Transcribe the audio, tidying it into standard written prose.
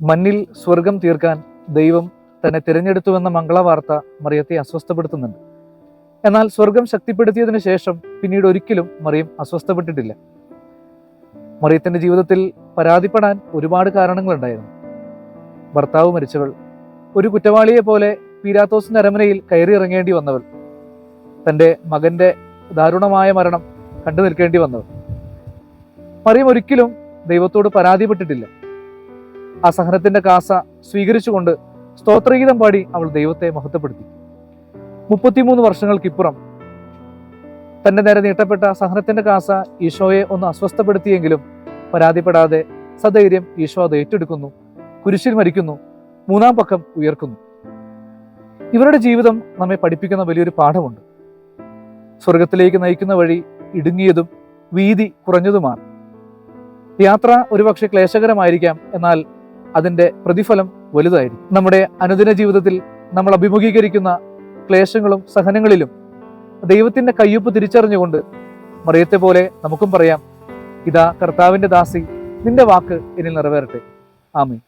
മണ്ണിൽ സ്വർഗം തീർക്കാൻ ദൈവം തന്നെ തിരഞ്ഞെടുത്തുവെന്ന മംഗളവാർത്ത മറിയത്തെ അസ്വസ്ഥപ്പെടുത്തുന്നുണ്ട്. എന്നാൽ സ്വർഗം ശക്തിപ്പെടുത്തിയതിനു ശേഷം പിന്നീട് ഒരിക്കലും മറിയം അസ്വസ്ഥപ്പെട്ടിട്ടില്ല. മറിയത്തിന്റെ ജീവിതത്തിൽ പരാതിപ്പെടാൻ ഒരുപാട് കാരണങ്ങളുണ്ടായിരുന്നു. ഭർത്താവ് മരിച്ചവൾ, ഒരു കുറ്റവാളിയെ പോലെ പീലാത്തോസിന്റെ അരമനയിൽ കയറിയിറങ്ങേണ്ടി വന്നവൾ, തൻ്റെ മകന്റെ ദാരുണമായ മരണം കണ്ടു നിൽക്കേണ്ടി വന്നവൾ. മറിയം ഒരിക്കലും ദൈവത്തോട് പരാതിപ്പെട്ടിട്ടില്ല. ആ സഹനത്തിന്റെ കാസ സ്വീകരിച്ചുകൊണ്ട് സ്തോത്രഗീതം പാടി അവൾ ദൈവത്തെ മഹത്വപ്പെടുത്തി. 33 വർഷങ്ങൾക്കിപ്പുറം തന്റെ നേരെ നീട്ടപ്പെട്ട സഹനത്തിന്റെ കാസ ഈശോയെ ഒന്ന് അസ്വസ്ഥപ്പെടുത്തിയെങ്കിലും പരാതിപ്പെടാതെ സധൈര്യം ഈശോ അത് ഏറ്റെടുക്കുന്നു, കുരിശിൽ മരിക്കുന്നു, 3-ാം പക്കം ഉയർക്കുന്നു. ഇവരുടെ ജീവിതം നമ്മെ പഠിപ്പിക്കുന്ന വലിയൊരു പാഠമുണ്ട്. സ്വർഗത്തിലേക്ക് നയിക്കുന്ന വഴി ഇടുങ്ങിയതും വീതി കുറഞ്ഞതുമാണ്. യാത്ര ഒരുപക്ഷെ ക്ലേശകരമായിരിക്കാം, എന്നാൽ അതിൻ്റെ പ്രതിഫലം വലുതായിരിക്കും. നമ്മുടെ അനുദിന ജീവിതത്തിൽ നമ്മൾ അഭിമുഖീകരിക്കുന്ന ക്ലേശങ്ങളും സഹനങ്ങളിലും ദൈവത്തിൻ്റെ കയ്യൊപ്പ് തിരിച്ചറിഞ്ഞുകൊണ്ട് മറിയത്തെ പോലെ നമുക്കും പറയാം, ഇതാ കർത്താവിൻ്റെ ദാസി, നിന്റെ വാക്ക് എന്നിൽ നിറവേറട്ടെ. ആമേൻ.